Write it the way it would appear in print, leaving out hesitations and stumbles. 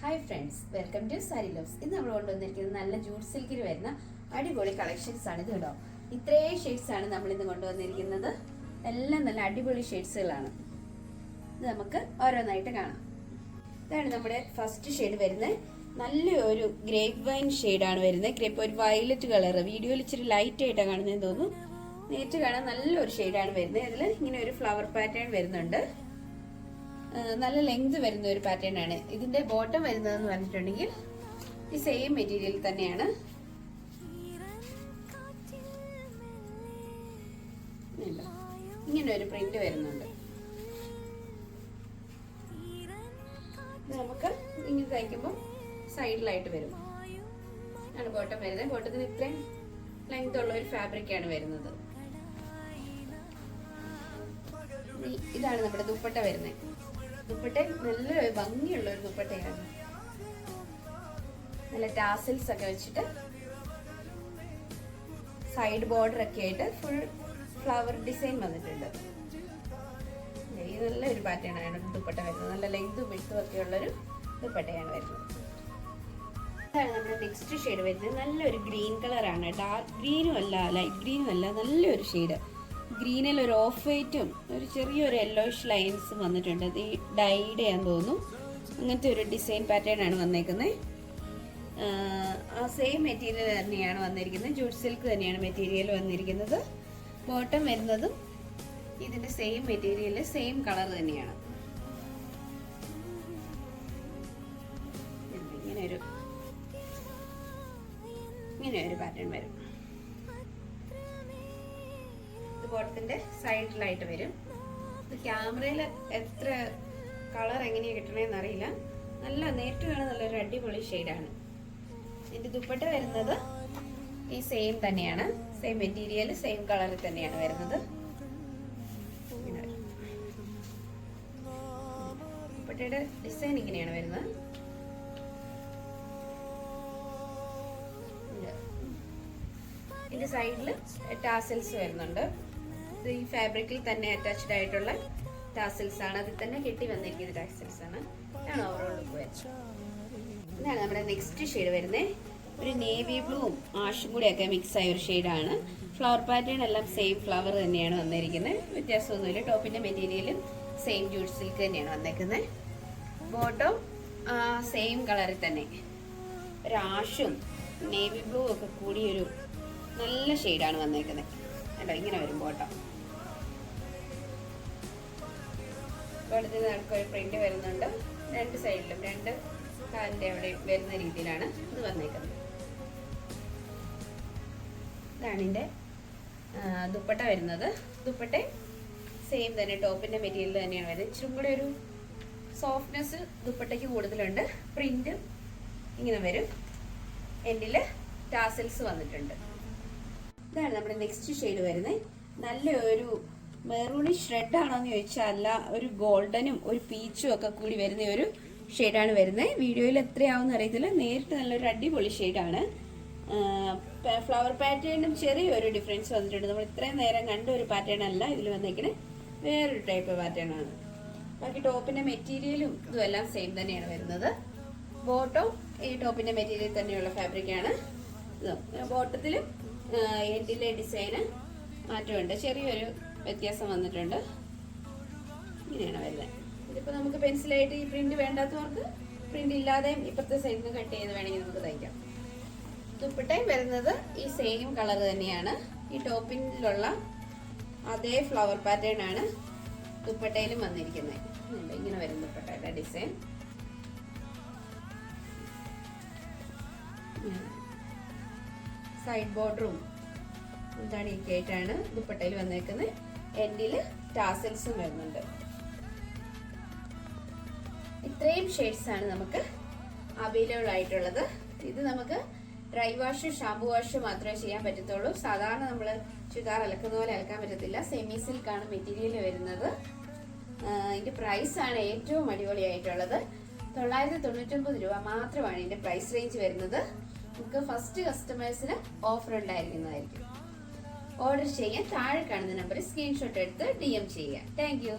Hi friends, welcome to sari loves. ഇന്ന് നമ്മൾ കൊണ്ടുവന്നിരിക്കുന്നത് നല്ല ജൂട്ട് സിൽക്കിൽ വരുന്ന അടിപൊളി കളക്ഷൻസ് ആണ്. ഇത് കേട്ടോ, ഇത്രയും ഷെയ്ഡ്സ് ആണ് നമ്മൾ ഇന്ന് കൊണ്ടുവന്നിരിക്കുന്നത്. എല്ലാം നല്ല അടിപൊളി ഷെയ്ഡ്സുകളാണ്. ഇത് നമുക്ക് ഓരോന്നായിട്ട് കാണാം. ഇതാണ് നമ്മുടെ ഫസ്റ്റ് ഷെയ്ഡ് വരുന്നത്. നല്ലൊരു ഗ്രേപ്പ് വൈൻ ഷെയ്ഡാണ് വരുന്നത്. ഗ്രേപ്പ് ഒരു വയലറ്റ് കളർ. വീഡിയോയിൽ ഇച്ചിരി ലൈറ്റ് ആയിട്ടാണ് കാണുന്നതെന്ന് തോന്നുന്നു. നേരിട്ട് കാണാൻ നല്ലൊരു ഷെയ്ഡാണ് വരുന്നത്. ഇതിൽ ഇങ്ങനെ ഒരു ഫ്ലവർ പാറ്റേൺ വരുന്നുണ്ട്. നല്ല ലെങ്ത് വരുന്ന ഒരു പാറ്റേൺ ആണ്. ഇതിന്റെ ബോട്ടം വരുന്നതെന്ന് പറഞ്ഞിട്ടുണ്ടെങ്കിൽ ഈ സെയിം മെറ്റീരിയൽ തന്നെയാണ്. ഇങ്ങനെ ഒരു പ്രിന്റ് വരുന്നുണ്ട്. ഇത് നമുക്ക് ഇങ്ങനെ തയ്ക്കുമ്പോൾ സൈഡിലായിട്ട് വരും. ആണ് ബോട്ടം വരുന്നത്. ബോട്ടത്തിന് ഇത്രയും ലെങ്ത് ഉള്ള ഒരു ഫാബ്രിക് ആണ് വരുന്നത്. ഇതാണ് നമ്മുടെ ദുപ്പട്ട വരുന്നത്. ദുപ്പട്ട നല്ല ഭംഗിയുള്ള ഒരു ദുപ്പട്ടയാണ്. നല്ല ടാസിൽസ് ഒക്കെ വെച്ചിട്ട് സൈഡ് ബോർഡർ ഒക്കെ ആയിട്ട് ഫുൾ ഫ്ലവർ ഡിസൈൻ വന്നിട്ടുണ്ട്. ഈ നല്ലൊരു പാറ്റേൺ ആണ് ദുപ്പട്ട വരുന്നത്. നല്ല ലെങ്തും വിട്ടും ഒക്കെ ഉള്ളൊരു ദുപ്പട്ടയാണ് വരുന്നത്. ഇതാണ് നമ്മുടെ നെക്സ്റ്റ് ഷെയ്ഡ് വരുന്നത്. നല്ലൊരു ഗ്രീൻ കളറാണ്. ഡാർക്ക് ഗ്രീനും അല്ല, ലൈറ്റ് ഗ്രീനും അല്ല, നല്ലൊരു ഷെയ്ഡ്. ഗ്രീനിൽ ഒരു ഓഫ് വൈറ്റും ഒരു ചെറിയൊരു യെല്ലോയിഷ് ലൈൻസും വന്നിട്ടുണ്ട്. അത് ഈ ഡൈഡ് ആണെന്ന് തോന്നുന്നു. അങ്ങനത്തെ ഒരു ഡിസൈൻ പാറ്റേൺ ആണ് വന്നേക്കുന്നത്. ആ സെയിം മെറ്റീരിയൽ തന്നെയാണ് വന്നിരിക്കുന്നത്. ജൂട്ട് സിൽക്ക് തന്നെയാണ് മെറ്റീരിയൽ വന്നിരിക്കുന്നത്. ബോട്ടം വരുന്നതും ഇതിന്റെ സെയിം മെറ്റീരിയൽ, സെയിം കളർ തന്നെയാണ്. ഇങ്ങനെ ഒരു പാറ്റേൺ വരും. ബോട്ടത്തിന്റെ സൈഡിലായിട്ട് വരും. ക്യാമറയിൽ എത്ര കളർ എങ്ങനെയാ കിട്ടണേന്ന് അറിയില്ല. നല്ല നേരിട്ട് കാണാൻ നല്ലൊരു അടിപൊളി ഷെയ്ഡാണ്. ഇതിന്റെ ദുപ്പട്ട വരുന്നത് ഈ സെയിം തന്നെയാണ്. സെയിം മെറ്റീരിയൽ, സെയിം കളറിൽ തന്നെയാണ് വരുന്നത്. ദുപ്പട്ടയുടെ ഡിസൈൻ ഇങ്ങനെയാണ് വരുന്നത്. ഇതിന്റെ സൈഡിൽ ടാസൽസ് വരുന്നുണ്ട്. ഈ ഫാബ്രിക്കിൽ തന്നെ അറ്റാച്ച്ഡ് ആയിട്ടുള്ള ടാസൽസ് ആണ്. അതിൽ തന്നെ കെട്ടി വന്നിരിക്കുന്ന ടാസൽസ് ആണ്. ഇതാണ് ഓവറോൾ ലുക്ക് വരുന്നത്. ഇതാണ് നമ്മുടെ നെക്സ്റ്റ് ഷെയ്ഡ് വരുന്നത്. ഒരു നേവി ബ്ലൂവും ആഷും കൂടി ഒക്കെ മിക്സ് ആയ ഒരു ഷെയ്ഡാണ്. ഫ്ലവർ പാറ്റേൺ എല്ലാം സെയിം ഫ്ലവർ തന്നെയാണ് വന്നിരിക്കുന്നത്. വ്യത്യാസമൊന്നുമില്ല. ടോപ്പിന്റെ മെറ്റീരിയലും സെയിം ജൂട്ട് സിൽക്ക് തന്നെയാണ് വന്നേക്കുന്നത്. ബോട്ടം സെയിം കളറിൽ തന്നെ ഒരു ആഷും നേവി ബ്ലൂ ഒക്കെ കൂടിയൊരു നല്ല ഷെയ്ഡാണ് വന്നേക്കുന്നത്. കേട്ടോ, ഇങ്ങനെ വരും ബോട്ടം. ബോട്ടത്തിന് നടക്കൊരു പ്രിന്റ് വരുന്നുണ്ട്. രണ്ട് സൈഡിലും, രണ്ട് കാലിന്റെ അവിടെ വരുന്ന രീതിയിലാണ് ഇത് വന്നേക്കുന്നത്. ഇതാണ് ഇതിന്റെ ദുപ്പട്ട വരുന്നത്. ദുപ്പട്ട സെയിം തന്നെ, ടോപ്പിന്റെ മെറ്റീരിയൽ തന്നെയാണ് വരുന്നത്. ഇച്ചിരി കൂടെ ഒരു സോഫ്റ്റ്നെസ് ദുപ്പട്ടയ്ക്ക് കൂടുതലുണ്ട്. പ്രിന്റ് ഇങ്ങനെ വരും. എൻഡില് ടാസൽസ് വന്നിട്ടുണ്ട്. ഇതാണ് നമ്മുടെ നെക്സ്റ്റ് ഷെയ്ഡ് വരുന്നത്. നല്ലൊരു മെറൂണിഷ് റെഡ് ആണോ എന്ന് ചോദിച്ചാൽ അല്ല, ഒരു ഗോൾഡനും ഒരു പീച്ചും ഒക്കെ കൂടി വരുന്ന ഒരു ഷെയ്ഡാണ് വരുന്നത്. വീഡിയോയിൽ എത്രയാവുമെന്ന് അറിയത്തില്ല. നേരിട്ട് നല്ലൊരു അടിപൊളി ഷെയ്ഡാണ്. ഫ്ലവർ പാറ്റേണും ചെറിയൊരു ഡിഫറൻസ് വന്നിട്ടുണ്ട്. നമ്മൾ ഇത്രയും നേരം കണ്ട ഒരു പാറ്റേൺ അല്ല ഇതിൽ വന്നേക്കുന്നത്. വേറൊരു ടൈപ്പ് പാറ്റേൺ ആണ്. ബാക്കി ടോപ്പിന്റെ മെറ്റീരിയലും ഇതും എല്ലാം സെയിം തന്നെയാണ് വരുന്നത്. ബോട്ടം ഈ ടോപ്പിന്റെ മെറ്റീരിയൽ തന്നെയുള്ള ഫാബ്രിക്കാണ്. ബോട്ടത്തിലും എൻഡിലെ ഡിസൈന് മാറ്റമുണ്ട്. ചെറിയൊരു വ്യത്യാസം വന്നിട്ടുണ്ട്. ഇങ്ങനെയാണ് വരുന്നത്. ഇതിപ്പോ നമുക്ക് പെൻസിലായിട്ട് ഈ പ്രിന്റ് വേണ്ടാത്തവർക്ക് പ്രിന്റ് ഇല്ലാതെയും ഇപ്പുറത്തെ സൈഡിൽ നിന്ന് കട്ട് ചെയ്ത് വേണമെങ്കിൽ നമുക്ക് തയ്ക്കാം. ദുപ്പട്ടയും വരുന്നത് ഈ സെയിം കളർ തന്നെയാണ്. ഈ ടോപ്പിലുള്ള അതേ ഫ്ലവർ പാറ്റേൺ ആണ് ദുപ്പട്ടയിലും വന്നിരിക്കുന്നത്. ഇങ്ങനെ വരും ദുപ്പട്ടയുടെ ഡിസൈൻ. സൈഡ് ബോർഡറും എന്താണ് ആയിട്ടാണ് ദുപ്പട്ടയിൽ വന്നേക്കുന്നത്. എൻഡില് ടാസൽസും വരുന്നുണ്ട്. ഇത്രയും ഷെയ്ഡ്സ് ആണ് നമുക്ക് അവൈലബിൾ ആയിട്ടുള്ളത്. ഇത് നമുക്ക് ഡ്രൈ വാഷ്, ഷാമ്പു വാഷ് മാത്രമേ ചെയ്യാൻ പറ്റത്തുള്ളൂ. സാധാരണ നമ്മൾ ചുരിദാർ അലക്കുന്ന പോലെ അലക്കാൻ പറ്റത്തില്ല. സെമി സിൽക്കാണ് മെറ്റീരിയൽ വരുന്നത്. ഇതിന്റെ പ്രൈസ് ആണ് ഏറ്റവും അടിപൊളിയായിട്ടുള്ളത്. 999 രൂപ മാത്രമാണ് ഇതിന്റെ പ്രൈസ് റേഞ്ച് വരുന്നത്. നമുക്ക് ഫസ്റ്റ് കസ്റ്റമേഴ്സിന് ഓഫർ ഉണ്ടായിരിക്കുന്നതായിരിക്കും. ഓർഡർ ചെയ്യാൻ താഴെ കാണുന്ന നമ്പറിൽ സ്ക്രീൻഷോട്ട് എടുത്ത് DM ചെയ്യുക. Thank you.